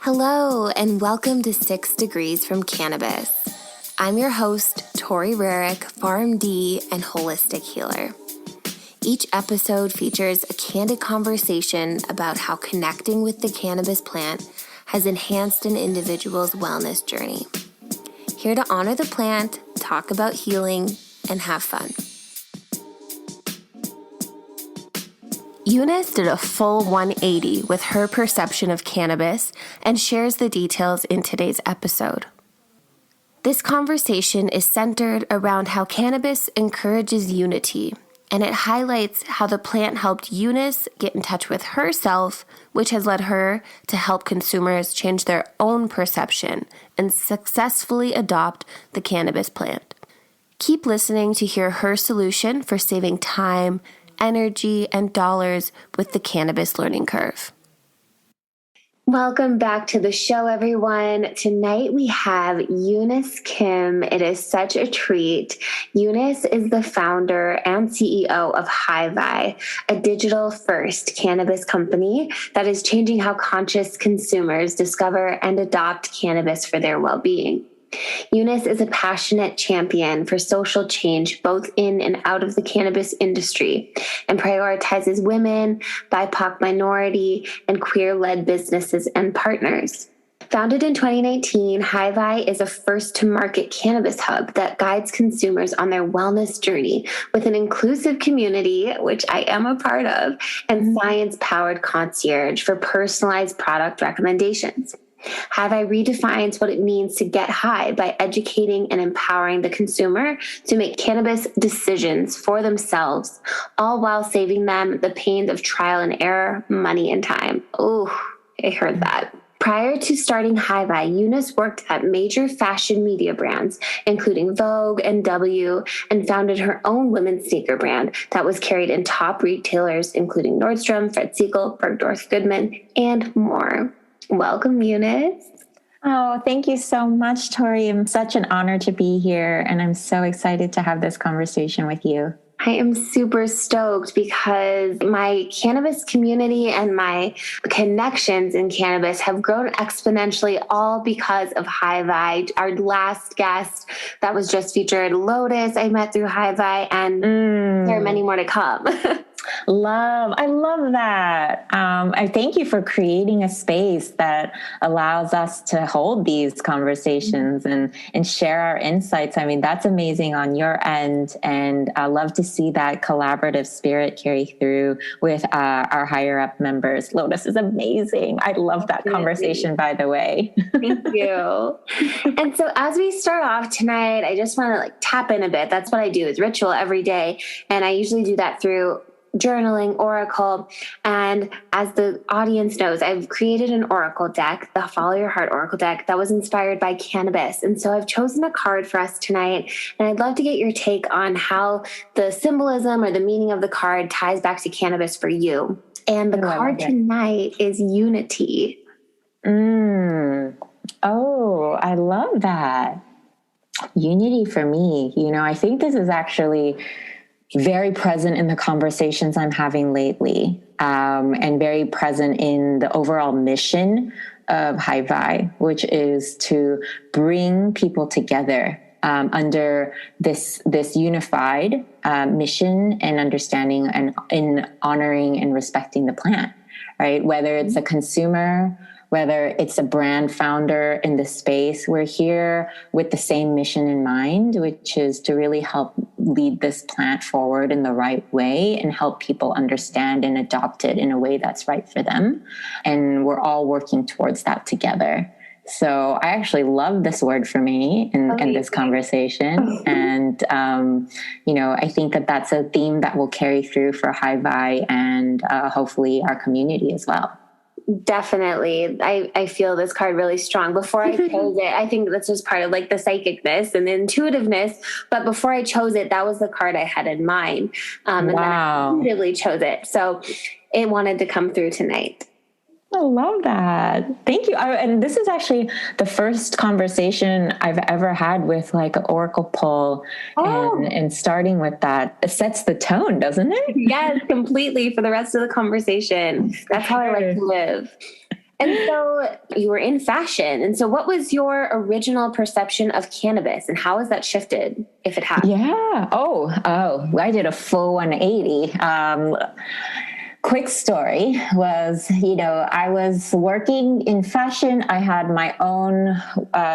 Hello, and welcome to 6 Degrees from Cannabis. I'm your host, Tori Rarick, PharmD and holistic healer. Each episode features a candid conversation about how connecting with the cannabis plant has enhanced an individual's wellness journey. Here to honor the plant, talk about healing, and have fun. Eunice did a full 180 with her perception of cannabis and shares the details in today's episode. This conversation is centered around how cannabis encourages unity, and it highlights how the plant helped Eunice get in touch with herself, which has led her to help consumers change their own perception and successfully adopt the cannabis plant. Keep listening to hear her solution for saving time, energy, and dollars with the cannabis learning curve. Welcome back to the show, everyone. Tonight we have Eunice Kim. It is such a treat. Eunice is the founder and CEO of HiVi, a digital-first cannabis company that is changing how conscious consumers discover and adopt cannabis for their well-being. Eunice is a passionate champion for social change both in and out of the cannabis industry and prioritizes women, BIPOC minority, and queer-led businesses and partners. Founded in 2019, HiVi is a first-to-market cannabis hub that guides consumers on their wellness journey with an inclusive community, which I am a part of, and science-powered concierge for personalized product recommendations. HiVi redefines what it means to get high by educating and empowering the consumer to make cannabis decisions for themselves, all while saving them the pains of trial and error, money, and time. Oh, I heard that. Prior to starting HiVi, Eunice worked at major fashion media brands, including Vogue and W, and founded her own women's sneaker brand that was carried in top retailers, including Nordstrom, Segal, Bergdorf Goodman, and more. Welcome, Eunice. Oh, thank you so much, Tori. It's such an honor to be here, and I'm so excited to have this conversation with you. I am super stoked because my cannabis community and my connections in cannabis have grown exponentially all because of HiVi. Our last guest that was just featured, Lotus, I met through HiVi, and there are many more to come. I love that. I thank you for creating a space that allows us to hold these conversations and share our insights. I mean, that's amazing on your end. And I love to see that collaborative spirit carry through with our higher up members. Lotus is amazing. I love that conversation, by the way. Thank you. And so as we start off tonight, I just want to tap in a bit. That's what I do is ritual every day. And I usually do that through journaling, oracle, and as the audience knows, I've created an oracle deck, the Follow Your Heart oracle deck, that was inspired by cannabis. And so I've chosen a card for us tonight, and I'd love to get your take on how the symbolism or the meaning of the card ties back to cannabis for you. And the card tonight is unity. Oh, I love that. Unity for me, I think this is actually very present in the conversations I'm having lately, and very present in the overall mission of HiVi, which is to bring people together under this unified mission and understanding, and in honoring and respecting the plant, right? Whether it's a consumer, whether it's a brand founder in the space, we're here with the same mission in mind, which is to really help lead this plant forward in the right way and help people understand and adopt it in a way that's right for them. And we're all working towards that together. So I actually love this word for me in this conversation. And, I think that that's a theme that will carry through for HiVi and hopefully our community as well. Definitely. I feel this card really strong. Before I chose it, I think that's just part of the psychicness and the intuitiveness. But before I chose it, that was the card I had in mind. And then I intuitively chose it. So it wanted to come through tonight. I love that. Thank you. And this is actually the first conversation I've ever had with an oracle pull, and starting with that, it sets the tone, doesn't it? Yes, completely for the rest of the conversation. That's how I like to live. And so you were in fashion. And so what was your original perception of cannabis and how has that shifted, if it has? Yeah. I did a full 180. Quick story was, I was working in fashion. I had my own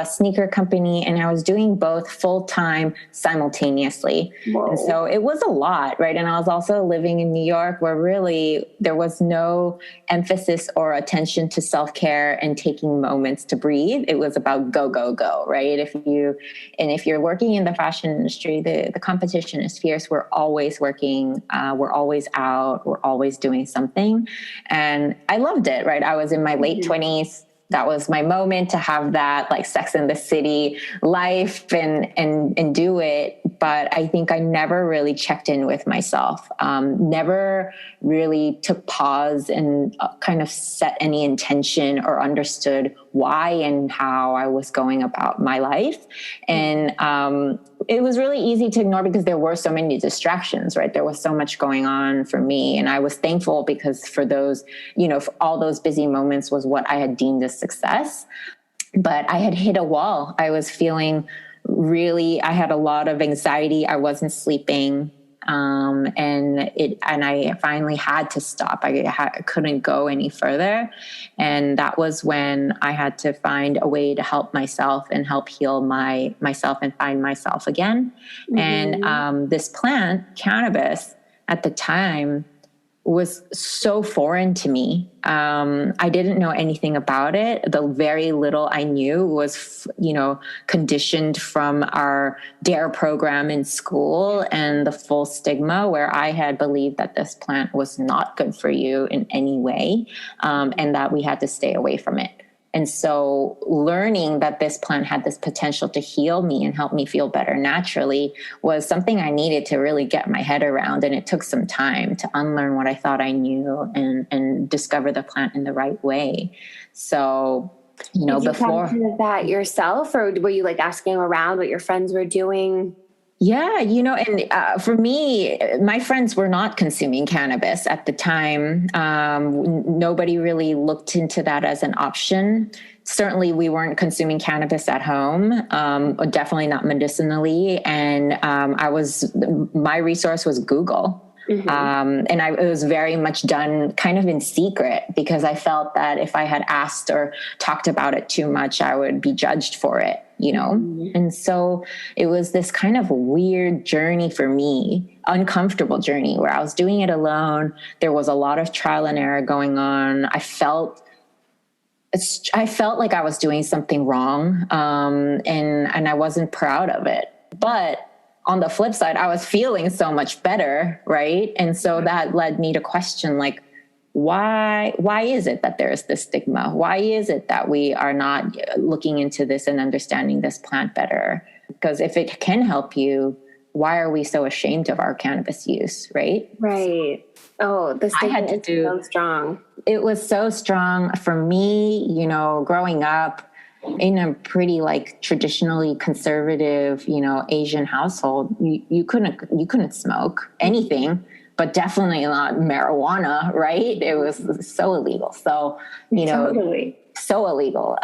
sneaker company and I was doing both full time simultaneously. Whoa. And so it was a lot, right? And I was also living in New York where really there was no emphasis or attention to self-care and taking moments to breathe. It was about go, go, go, right? If you're working in the fashion industry, the competition is fierce. We're always working. We're always out. We're always doing something. And I loved it, right? I was in my late 20s. That was my moment to have that like Sex and the City life and do it. But I think I never really checked in with myself, never really took pause and kind of set any intention or understood why and how I was going about my life. And it was really easy to ignore because there were so many distractions, right? There was so much going on for me. And I was thankful because for those, for all those busy moments was what I had deemed as success. But I had hit a wall. I was feeling I had a lot of anxiety. I wasn't sleeping. And I finally had to stop. I couldn't go any further. And that was when I had to find a way to help myself and help heal myself and find myself again. Mm-hmm. And this plant, cannabis, at the time was so foreign to me. I didn't know anything about it. The very little I knew was, conditioned from our DARE program in school and the full stigma where I had believed that this plant was not good for you in any way, and that we had to stay away from it. And so learning that this plant had this potential to heal me and help me feel better naturally was something I needed to really get my head around. And it took some time to unlearn what I thought I knew and discover the plant in the right way. So, Did you come to that yourself, or were you like asking around what your friends were doing? Yeah, and for me, my friends were not consuming cannabis at the time. Nobody really looked into that as an option. Certainly, we weren't consuming cannabis at home, definitely not medicinally. And my resource was Google. Mm-hmm. And it was very much done kind of in secret because I felt that if I had asked or talked about it too much, I would be judged for it, Mm-hmm. And so it was this kind of weird journey for me, uncomfortable journey where I was doing it alone. There was a lot of trial and error going on. I felt like I was doing something wrong, and I wasn't proud of it. But on the flip side, I was feeling so much better, right? And so that led me to question, like, why is it that there is this stigma? Why is it that we are not looking into this and understanding this plant better? Because if it can help you, why are we so ashamed of our cannabis use, right? Right. Oh, the stigma is so strong. It was so strong for me, growing up in a pretty like traditionally conservative, Asian household. You couldn't smoke anything, but definitely not marijuana, right? It was so illegal. So, totally. So illegal.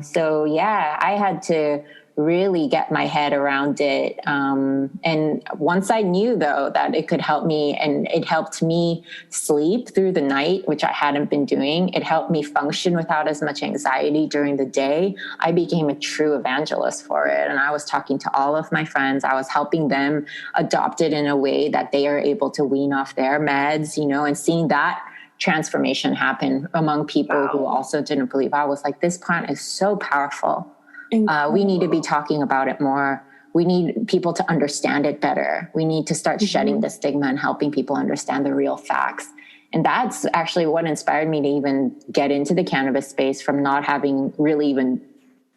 So yeah, I had to really get my head around it. And once I knew though that it could help me, and it helped me sleep through the night, which I hadn't been doing, it helped me function without as much anxiety during the day. I became a true evangelist for it. And I was talking to all of my friends. I was helping them adopt it in a way that they are able to wean off their meds, and seeing that transformation happen among people who also didn't believe. I was like, this plant is so powerful. We need to be talking about it more. We need people to understand it better. We need to start shedding the stigma and helping people understand the real facts. And that's actually what inspired me to even get into the cannabis space from not having really even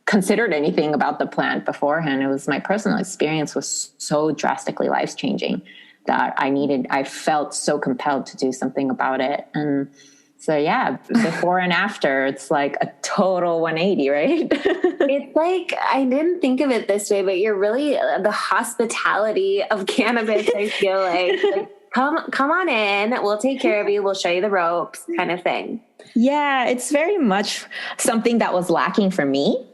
considered anything about the plant beforehand. It was my personal experience was so drastically life-changing that I felt so compelled to do something about it. And so yeah, before and after, it's like a total 180, right? It's like, I didn't think of it this way, but you're really the hospitality of cannabis, I feel like come on in. We'll take care of you. We'll show you the ropes kind of thing. Yeah, it's very much something that was lacking for me.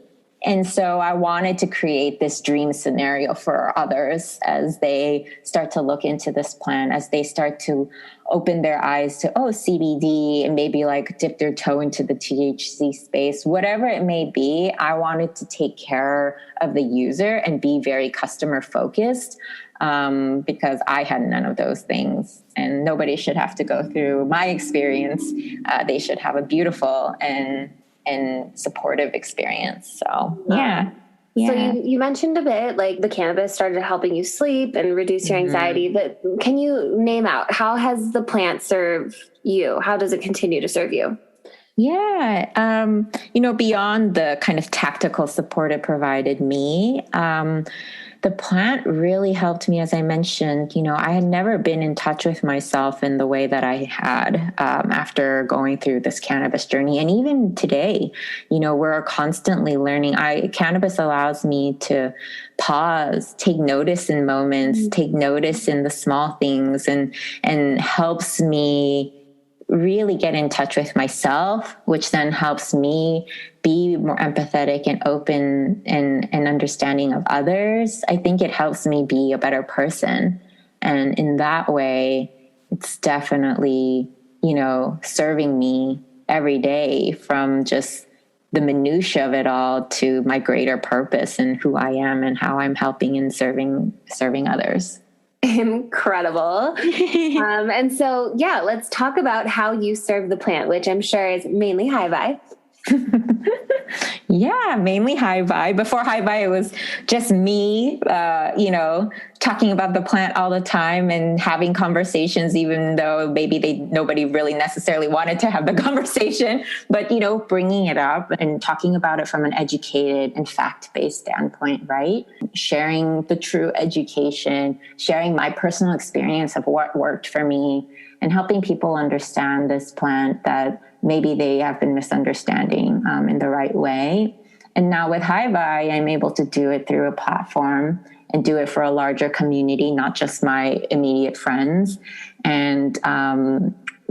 And so I wanted to create this dream scenario for others as they start to look into this plan, as they start to open their eyes to, CBD, and maybe like dip their toe into the THC space, whatever it may be. I wanted to take care of the user and be very customer focused, because I had none of those things, and nobody should have to go through my experience. They should have a beautiful and supportive experience. So, yeah. So you mentioned a bit like the cannabis started helping you sleep and reduce your anxiety, but can you name out, how has the plant served you? How does it continue to serve you? Yeah. Beyond the kind of tactical support it provided me, the plant really helped me. As I mentioned, I had never been in touch with myself in the way that I had after going through this cannabis journey. And even today, we're constantly learning. Cannabis allows me to pause, take notice in moments, take notice in the small things, and helps me really get in touch with myself, which then helps me be more empathetic and open and understanding of others. I think it helps me be a better person. And in that way, it's definitely, serving me every day, from just the minutia of it all to my greater purpose and who I am and how I'm helping and serving others. Incredible. And so, let's talk about how you serve the plant, which I'm sure is mainly HiVi. Yeah, mainly HiVi. Before HiVi, it was just me, talking about the plant all the time and having conversations, even though maybe nobody really necessarily wanted to have the conversation, but, bringing it up and talking about it from an educated and fact-based standpoint, right? Sharing the true education, sharing my personal experience of what worked for me, and helping people understand this plant that maybe they have been misunderstanding in the right way. And now with HiVi, I'm able to do it through a platform and do it for a larger community, not just my immediate friends, and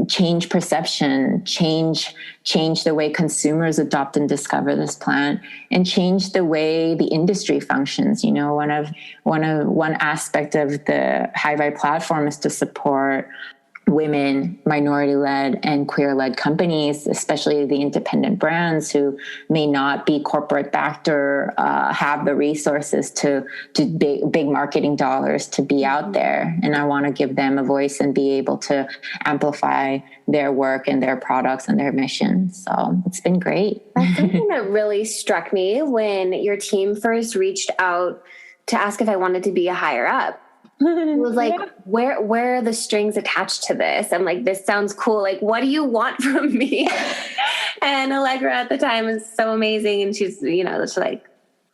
change perception, change the way consumers adopt and discover this plant, and change the way the industry functions. One aspect of the HiVi platform is to support women, minority-led, and queer-led companies, especially the independent brands who may not be corporate-backed or have the resources to big marketing dollars to be out there. And I want to give them a voice and be able to amplify their work and their products and their mission. So it's been great. That's something that really struck me when your team first reached out to ask if I wanted to be a higher up. It was like, where are the strings attached to this? I'm like, this sounds cool. Like, what do you want from me? And Allegra at the time is so amazing. And she's, it's like,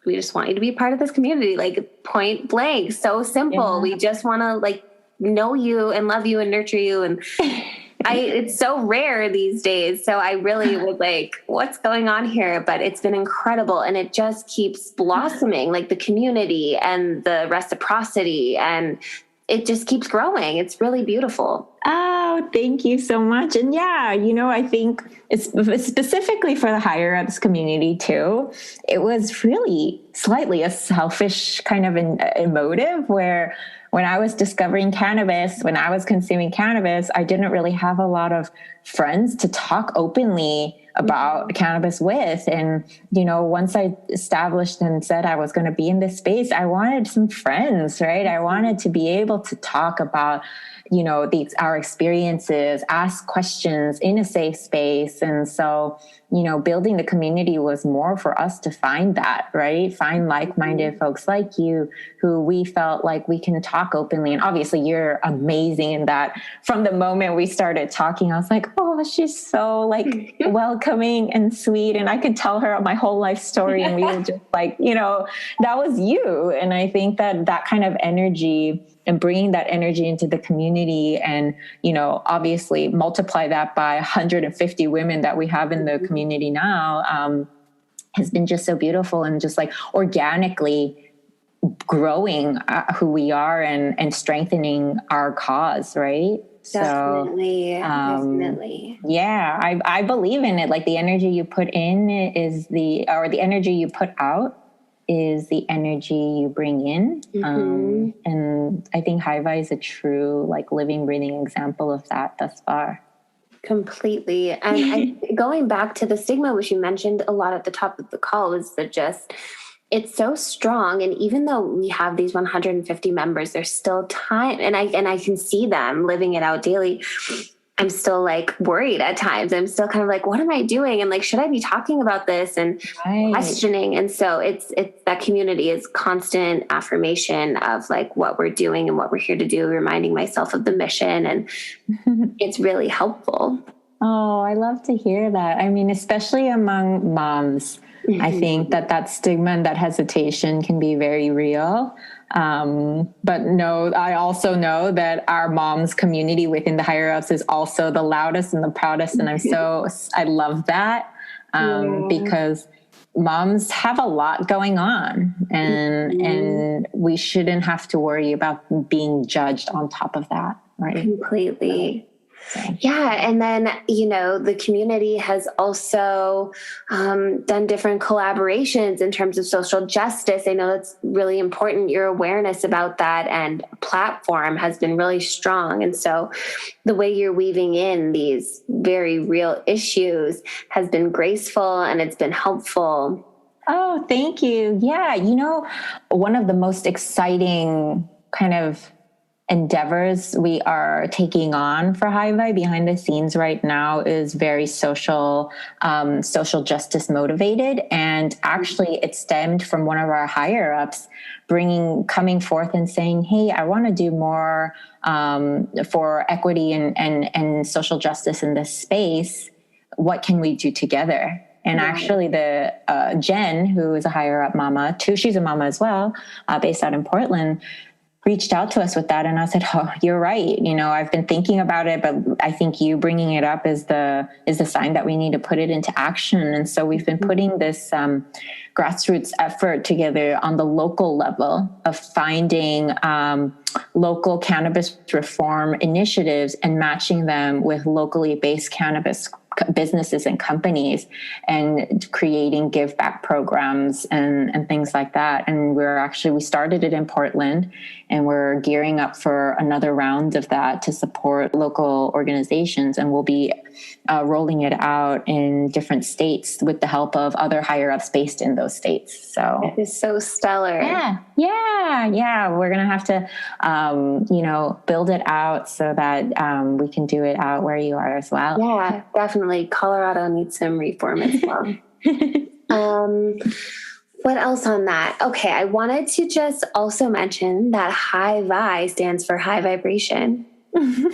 we just want you to be part of this community, like point blank, so simple. Yeah. We just want to like know you and love you and nurture you. And it's so rare these days. So I really was like, what's going on here? But it's been incredible. And it just keeps blossoming, like the community and the reciprocity, and it just keeps growing. It's really beautiful. Oh, thank you so much. And I think it's specifically for the higher ups community too. It was really slightly a selfish kind of emotive where when I was discovering cannabis, when I was consuming cannabis, I didn't really have a lot of friends to talk openly about cannabis with. And, once I established and said I was going to be in this space, I wanted some friends, right? I wanted to be able to talk about, our experiences, ask questions in a safe space. And so, building the community was more for us to find that, right? Find like-minded folks like you who we felt like we can talk openly. And obviously you're amazing in that. From the moment we started talking, I was like, oh, she's so like welcoming and sweet. And I could tell her my whole life story. And we were just like, that was you. And I think that kind of energy and bringing that energy into the community and, obviously multiply that by 150 women that we have in the community now, has been just so beautiful, and just like organically growing who we are and strengthening our cause, right? Definitely. Definitely. Yeah, I believe in it. Like the energy you put in the energy you put out is the energy you bring in. And I think HiVi is a true, like, living, breathing example of that thus far. Completely. And going back to the stigma, which you mentioned a lot at the top of the call, is that just, it's so strong. And even though we have these 150 members, there's still time. And I can see them living it out daily. I'm still like worried at times. I'm still kind of like, what am I doing? And like, should I be talking about this and questioning? And so it's that community is constant affirmation of like what we're doing and what we're here to do, reminding myself of the mission. And it's really helpful. Oh, I love to hear that. I mean, especially among moms, I think that stigma and that hesitation can be very real. But no, I also know that our moms community within the higher ups is also the loudest and the proudest. And I love that, because moms have a lot going on and we shouldn't have to worry about being judged on top of that. Right. Completely. Yeah. And then, the community has also done different collaborations in terms of social justice. I know that's really important. Your awareness about that and platform has been really strong. And so the way you're weaving in these very real issues has been graceful and it's been helpful. Oh, thank you. Yeah. One of the most exciting kind of endeavors we are taking on for HiVi behind the scenes right now is very social justice motivated. And actually it stemmed from one of our higher ups coming forth and saying, hey, I want to do more for equity and social justice in this space. What can we do together? And actually the Jen, who is a higher up mama too, she's a mama as well, based out in Portland, reached out to us with that. And I said, oh, you're right. I've been thinking about it, but I think you bringing it up is the sign that we need to put it into action. And so we've been putting this grassroots effort together on the local level of finding local cannabis reform initiatives and matching them with locally based cannabis businesses and companies and creating give back programs and things like that. And we started it in Portland and we're gearing up for another round of that to support local organizations. And we'll be rolling it out in different states with the help of other higher ups based in those states. So it is so stellar. Yeah. We're going to have to, build it out so that we can do it out where you are as well. Yeah, definitely. Colorado needs some reform as well. What else on that? Okay, I wanted to just also mention that HiVi stands for high vibration. In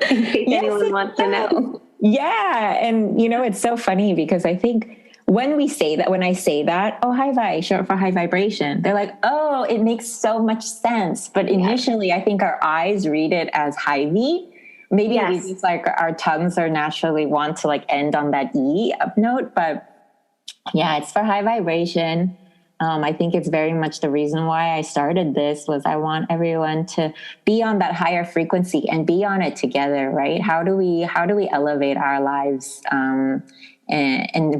case anyone wants to know. Yeah, and it's so funny because I think when I say that, oh, HiVi, short for high vibration, they're like, oh, it makes so much sense. But initially, I think our eyes read it as HiVi. Maybe it's just like our tongues are naturally want to like end on that E up note, but yeah, it's for high vibration. I think it's very much the reason why I started this was I want everyone to be on that higher frequency and be on it together, right? How do we elevate our lives and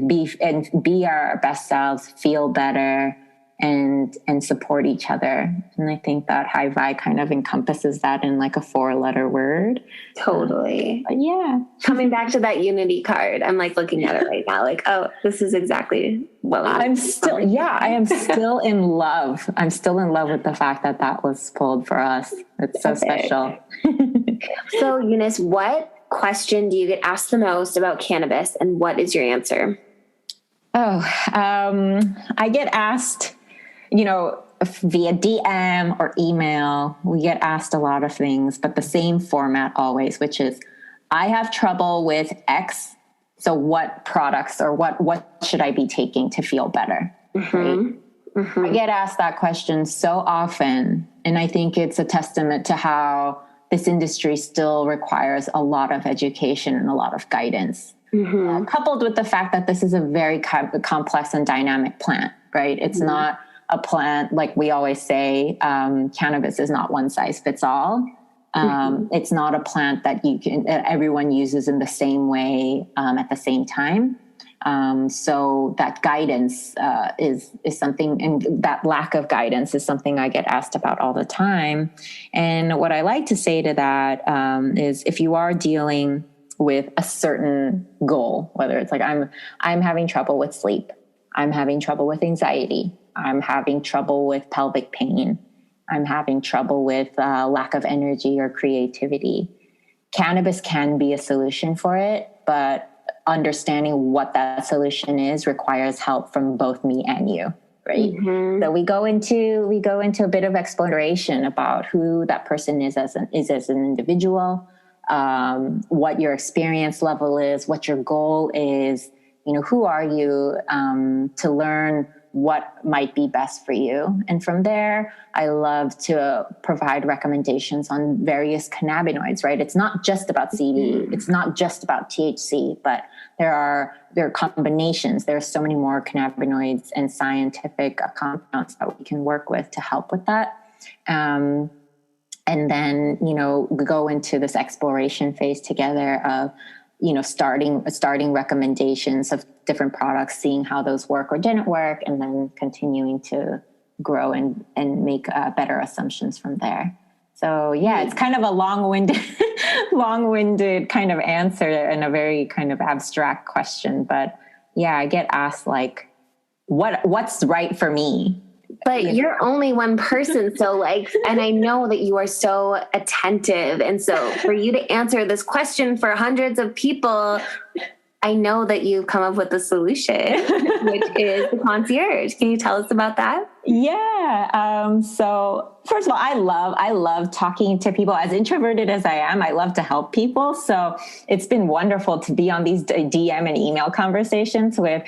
be our best selves, feel better, and support each other. And I think that HiVi kind of encompasses that in like a 4-letter word. Totally. Yeah. Coming back to that unity card, I'm like looking at it right now, like, oh, this is exactly what I am still in love. I'm still in love with the fact that was pulled for us. It's so special. So Eunice, what question do you get asked the most about cannabis and what is your answer? I get asked, via DM or email, we get asked a lot of things, but the same format always, which is, I have trouble with X. So what products or what should I be taking to feel better? Right? I get asked that question so often. And I think it's a testament to how this industry still requires a lot of education and a lot of guidance. Coupled with the fact that this is a very complex and dynamic plant, right? It's not a plant, like we always say, cannabis is not one size fits all. It's not a plant that everyone uses in the same way at the same time. So that guidance is something, and that lack of guidance is something I get asked about all the time. And what I like to say to that is, if you are dealing with a certain goal, whether it's like I'm having trouble with sleep, I'm having trouble with anxiety, I'm having trouble with pelvic pain, I'm having trouble with lack of energy or creativity, cannabis can be a solution for it, but understanding what that solution is requires help from both me and you, right? Mm-hmm. So we go into a bit of exploration about who that person is as an individual, what your experience level is, what your goal is, who are you, to learn what might be best for you. And from there, I love to provide recommendations on various cannabinoids, right? It's not just about CBD, it's not just about THC, but there are combinations. There are so many more cannabinoids and scientific compounds that we can work with to help with that. And then, we go into this exploration phase together of, starting recommendations of different products, seeing how those work or didn't work, and then continuing to grow and make better assumptions from there. So yeah, it's kind of a long-winded kind of answer and a very kind of abstract question. But yeah, I get asked like, what's right for me? But you're only one person. So and I know that you are so attentive. And so for you to answer this question for hundreds of people, I know that you've come up with a solution, which is the concierge. Can you tell us about that? Yeah. So first of all, I love talking to people. As introverted as I am, I love to help people. So it's been wonderful to be on these DM and email conversations with,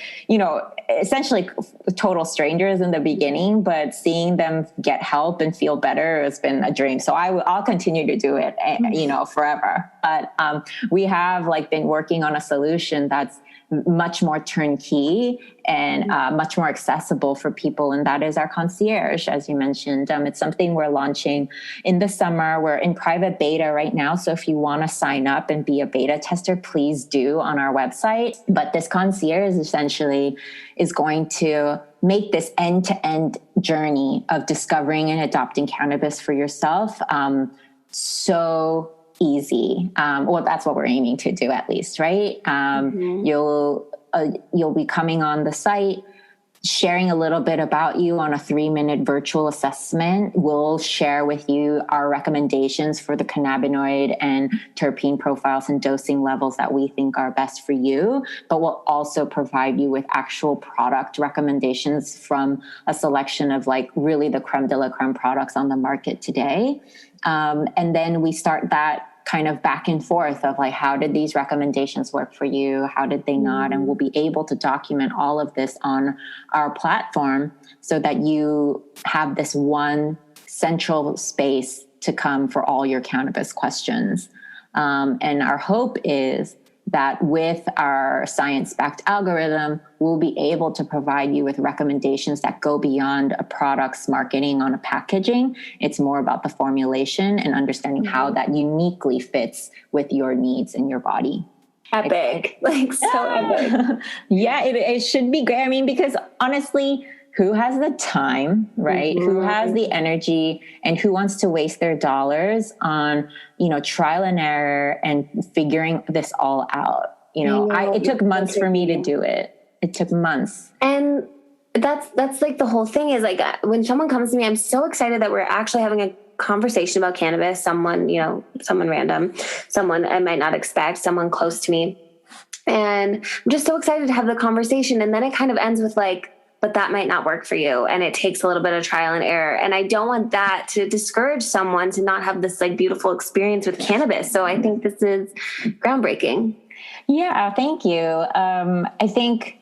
essentially total strangers in the beginning, but seeing them get help and feel better has been a dream. So I'll continue to do it, forever. But we have been working on a solution that's much more turnkey and much more accessible for people. And that is our concierge, as you mentioned. It's something we're launching in the summer. We're in private beta right now. So if you want to sign up and be a beta tester, please do on our website. But this concierge essentially is going to make this end-to-end journey of discovering and adopting cannabis for yourself so easy. Well, that's what we're aiming to do, at least, right? You'll be coming on the site, sharing a little bit about you on a 3-minute virtual assessment. We'll share with you our recommendations for the cannabinoid and terpene profiles and dosing levels that we think are best for you, but we'll also provide you with actual product recommendations from a selection of really the creme de la creme products on the market today. And then we start that kind of back and forth of how did these recommendations work for you? How did they not? And we'll be able to document all of this on our platform so that you have this one central space to come for all your cannabis questions. And our hope is that with our science-backed algorithm, we'll be able to provide you with recommendations that go beyond a product's marketing on a packaging. It's more about the formulation and understanding how that uniquely fits with your needs and your body. Epic. So epic. Yeah, it should be great. I mean, because honestly, who has the time, right? Mm-hmm. Who has the energy, and who wants to waste their dollars on, trial and error and figuring this all out? It took months for me to do it. It took months. And that's the whole thing is when someone comes to me, I'm so excited that we're actually having a conversation about cannabis. Someone random, someone I might not expect, someone close to me. And I'm just so excited to have the conversation. And then it kind of ends with but that might not work for you. And it takes a little bit of trial and error. And I don't want that to discourage someone to not have this beautiful experience with cannabis. So I think this is groundbreaking. Yeah, thank you. I think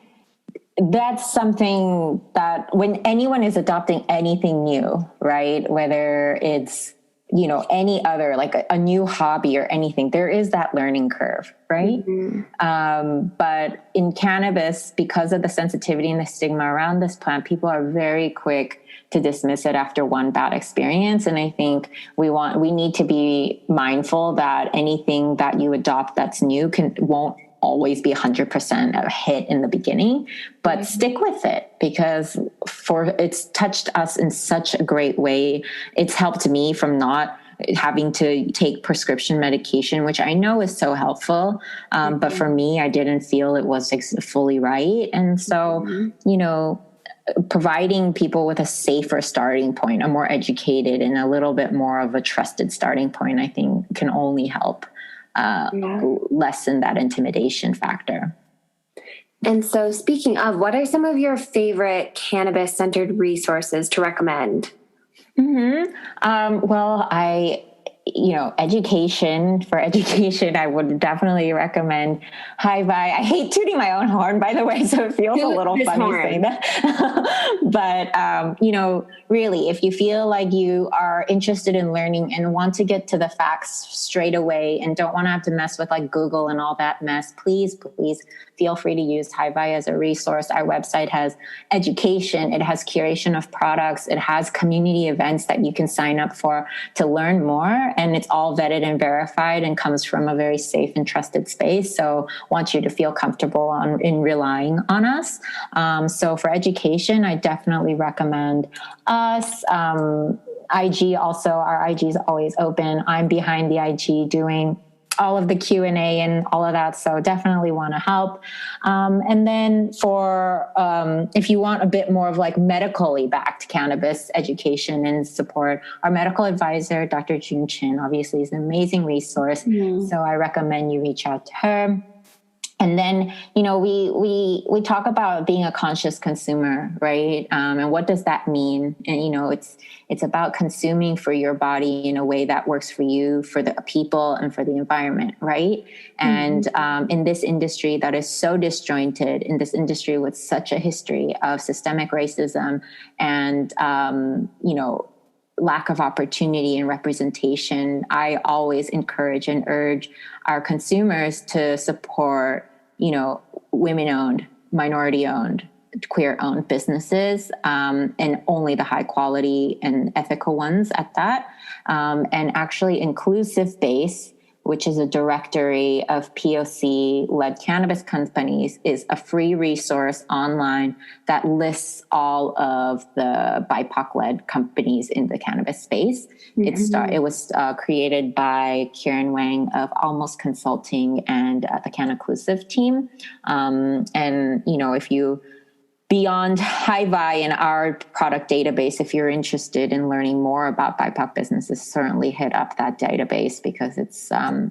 that's something that when anyone is adopting anything new, right? Whether it's, any other, a new hobby or anything, there is that learning curve, right? Mm-hmm. But in cannabis, because of the sensitivity and the stigma around this plant, people are very quick to dismiss it after one bad experience. And I think we need to be mindful that anything that you adopt that's new won't always be 100% a hit in the beginning, but stick with it, because it's touched us in such a great way. It's helped me from not having to take prescription medication, which I know is so helpful. But for me, I didn't feel it was fully right. And so, providing people with a safer starting point, a more educated and a little bit more of a trusted starting point, I think can only help lessen that intimidation factor. And so, speaking of, what are some of your favorite cannabis-centered resources to recommend? Well, education, I would definitely recommend HiVi. I hate tooting my own horn, by the way, so it feels a little funny saying that. But, really, if you feel like you are interested in learning and want to get to the facts straight away and don't want to have to mess with like Google and all that mess, please feel free to use HiVi as a resource. Our website has education, it has curation of products, it has community events that you can sign up for to learn more. And it's all vetted and verified and comes from a very safe and trusted space. So want you to feel comfortable in relying on us. So for education, I definitely recommend us. IG also, our IG is always open. I'm behind the IG doing all of the Q&A and all of that. So definitely want to help. And then for, if you want a bit more of like medically backed cannabis education and support, our medical advisor, Dr. June Chin, obviously is an amazing resource. So I recommend you reach out to her. And then, we talk about being a conscious consumer, right? And what does that mean? And, it's about consuming for your body in a way that works for you, for the people, and for the environment, right? And in this industry that is so disjointed, in this industry with such a history of systemic racism and, lack of opportunity and representation, I always encourage and urge our consumers to support, women-owned, minority-owned, queer-owned businesses, and only the high quality and ethical ones at that. And actually Inclusive Base, which is a directory of POC-led cannabis companies, is a free resource online that lists all of the BIPOC-led companies in the cannabis space. It was created by Kieran Wang of Almost Consulting and the Can-Inclusive team. If you beyond HiVi and our product database, if you're interested in learning more about BIPOC businesses, certainly hit up that database because it's a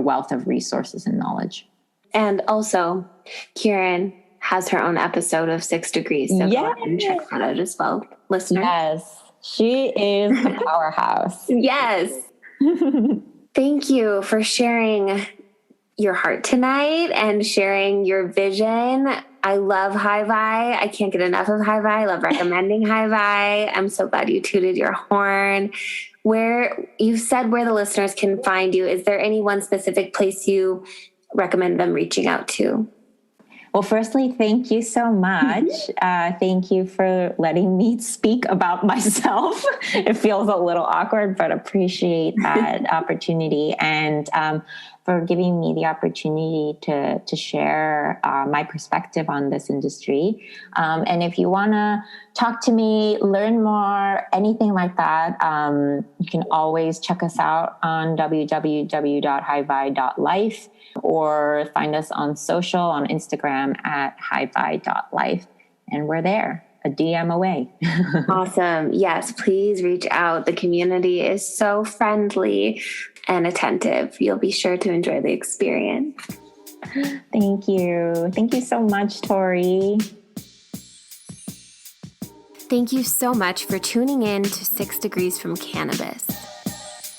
wealth of resources and knowledge. And also, Kieran has her own episode of 6 Degrees, so go ahead and check that out as well, listener. Yes, she is a powerhouse. Yes. Thank you for sharing your heart tonight and sharing your vision. I love HiVi. I can't get enough of HiVi. I love recommending HiVi. I'm so glad you tooted your horn. Where you've said where the listeners can find you, is there any one specific place you recommend them reaching out to? Well, firstly, thank you so much. Thank you for letting me speak about myself. It feels a little awkward, but appreciate that opportunity. And for giving me the opportunity to share my perspective on this industry. And if you want to talk to me, learn more, anything like that, you can always check us out on www.hivi.life or find us on social, on Instagram at hivi.life. And we're there, a DM away. Awesome. Yes, please reach out. The community is so friendly and attentive. You'll be sure to enjoy the experience. Thank you. Thank you so much, Tori. Thank you so much for tuning in to 6 Degrees from Cannabis.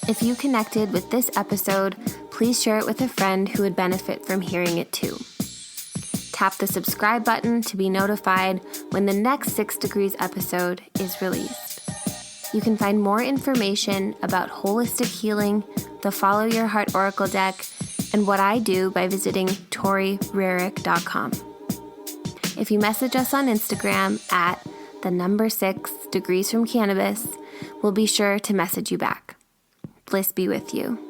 If you connected with this episode, please share it with a friend who would benefit from hearing it too. Tap the subscribe button to be notified when the next 6 Degrees episode is released. You can find more information about holistic healing, the Follow Your Heart Oracle deck, and what I do by visiting toryrarick.com. If you message us on Instagram at 6 degrees from cannabis, we'll be sure to message you back. Bliss be with you.